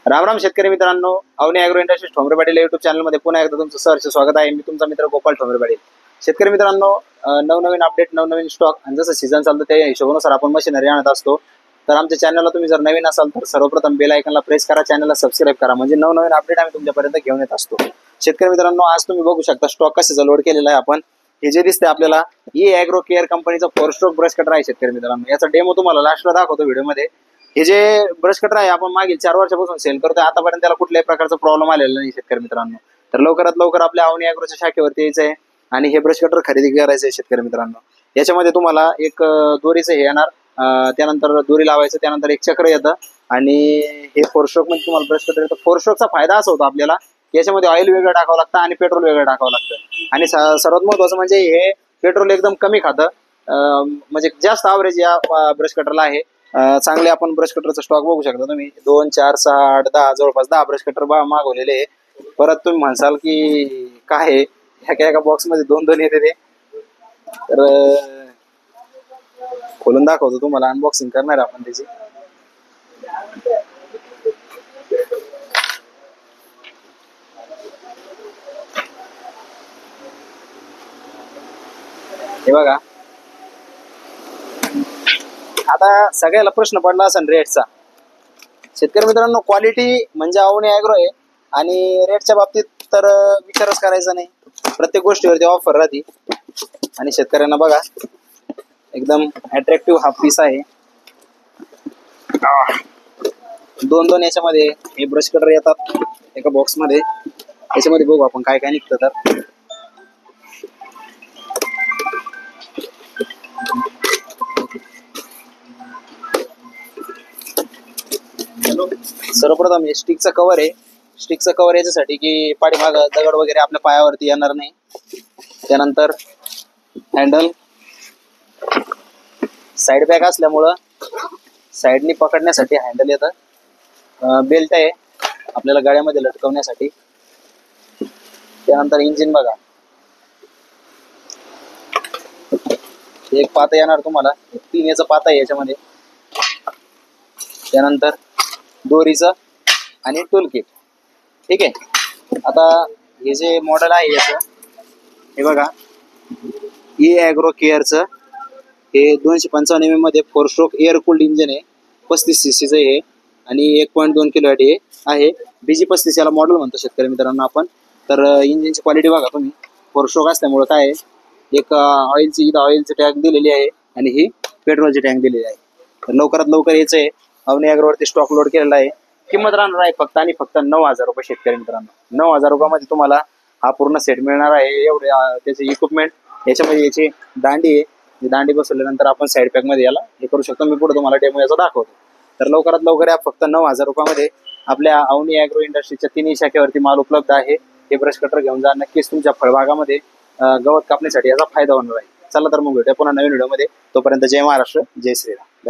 राम राम शेतकरी मित्रांनो, Avani agro industries Thombare Patil YouTube चॅनलमध्ये पुन्हा एकदा तुमचं सहर्ष स्वागत आहे. मी तुमचा मित्र गोपाल ठोंबरे पाटील. शेतकरी मित्रांनो, नवनवीन अपडेट, नवनवीन स्टॉक आणि जसं सीझन चालतं त्या हिशोबानुसार आपण मशिनरी आणत असतो. तर आमच्या चॅनलला तुम्ही जर नवीन असाल तर सर्वप्रथम बेल आयकॉनला प्रेस करा, चॅनलला सबस्क्राईब करा, म्हणजे नवनवीन अपडेट आम्ही तुमच्यापर्यंत घेऊन येत असतो. शेतकरी मित्रांनो, आज तुम्ही बघू शकता स्टॉक कशाचा लोड केलेला आहे आपण. हे जे दिसते आपल्याला ही ॲग्रो केअर कंपनीचा 4 स्ट्रोक ब्रश कटर आहे. शेतकरी मित्रांनो, याचा डेमो तुम्हाला लास्टला दाखवतो व्हिडिओमध्ये. हे जे ब्रश कटर आहे आपण मागील 4 वर्षापासून सेल करतोय, आतापर्यंत त्याला कुठल्याही प्रकारचा प्रॉब्लेम आलेला नाही शेतकरी मित्रांनो. तर लवकरात लवकर आपल्या अवनी ॲग्रोच्या शाखेवरती यायचं आहे आणि हे ब्रश कटर खरेदी करायचं आहे शेतकरी मित्रांनो. याच्यामध्ये तुम्हाला एक दोरीचं हे येणार, त्यानंतर दोरी लावायचं, त्यानंतर एक चक्र येतं आणि हे 4 स्ट्रोक मध्ये तुम्हाला ब्रश कटर येतं. 4 स्ट्रोकचा फायदा असा होतो आपल्याला, याच्यामध्ये ऑइल वेगळं टाकावं लागतं आणि पेट्रोल वेगळं टाकावं लागतं. आणि सर्वात महत्त्वाचं म्हणजे हे पेट्रोल एकदम कमी खातं, म्हणजे जास्त ॲव्हरेज या ब्रश कटरला आहे. चांगले आपण ब्रश कटरचा स्टॉक बघू शकता तुम्ही. 2, 4, 6, 8, 10 जवळपास 10 ब्रश कटर मागवलेले आहे. परत तुम्ही म्हणसाल की काय आहे, एका बॉक्समध्ये 2-2 येते ते. तर खोलून दाखवतो तुम्हाला, अनबॉक्सिंग करणार आपण त्याची. हे बघा, आता सगळ्याला प्रश्न पडला असेल रेटचा. शेतकरी मित्रांनो, क्वालिटी म्हणजे अवनी ॲग्रो आहे आणि रेटच्या बाबतीत तर विचारच करायचा नाही. प्रत्येक गोष्टीवरती ऑफर राहते आणि शेतकऱ्यांना बघा एकदम अट्रॅक्टिव्ह हा पीस आहे. 2-2 याच्यामध्ये हे ब्रश कटर येतात एका बॉक्समध्ये. याच्यामध्ये बघू आपण काय काय निघतं. तर सर्वप्रथम हे स्टिकचं कव्हर आहे. स्टिकचं कव्हर याच्यासाठी की पाठीमाग दगड वगैरे आपल्या पायावरती येणार नाही. त्यानंतर हँडल, साईड बॅग असल्यामुळं साईडनी पकडण्यासाठी हँडल येतं. बेल्ट आहे आपल्याला गाड्यामध्ये लटकवण्यासाठी. त्यानंतर इंजिन बघा, एक पाता येणार तुम्हाला, 3 याचं पाता आहे याच्यामध्ये. त्यानंतर दोरीचं आणि टूल किट. ठीक आहे. आता हे जे मॉडेल आहे याचं, हे बघा, ही ॲग्रो केअरचं हे 255 mm मध्ये 4 स्ट्रोक एअर कूल्ड इंजिन आहे. 35 cc हे आणि 1.2 kW हे आहे. BG35 याला मॉडेल म्हणतो शेतकरी मित्रांनो आपण. तर इंजिनची क्वालिटी बघा तुम्ही. 4 स्ट्रोक असल्यामुळे काय आहे, एक ऑइलची टँक दिलेली आहे आणि ही पेट्रोलची टँक दिलेली आहे. तर लवकरात लवकर यायचं आहे. अवनी ॲग्रोवरती स्टॉक लोड केलेला आहे. किंमत राहणार आहे फक्त आणि फक्त 9,000 रुपये शेतकरी मित्रांनो. 9,000 रुपयामध्ये तुम्हाला हा पूर्ण सेट मिळणार आहे. एवढे त्याचे इक्विपमेंट, याच्यामध्ये याची दांडी आहे. दांडी बसवल्यानंतर आपण साईड पॅक मध्ये याला हे करू शकतो. मी पुढे तुम्हाला डेमो याचा दाखवतो. तर लवकरात लवकर या फक्त 9,000 रुपयामध्ये आपल्या अवनी ॲग्रो इंडस्ट्रीच्या 3 शाखेवरती माल उपलब्ध आहे. हे ब्रश कटर घेऊन जा, नक्कीच तुमच्या फळबागामध्ये गवत कापण्यासाठी याचा फायदा होणार आहे. चला तर मग भेटूया पुन्हा नवीन व्हिडिओमध्ये. तोपर्यंत जय महाराष्ट्र, जय श्रीराम.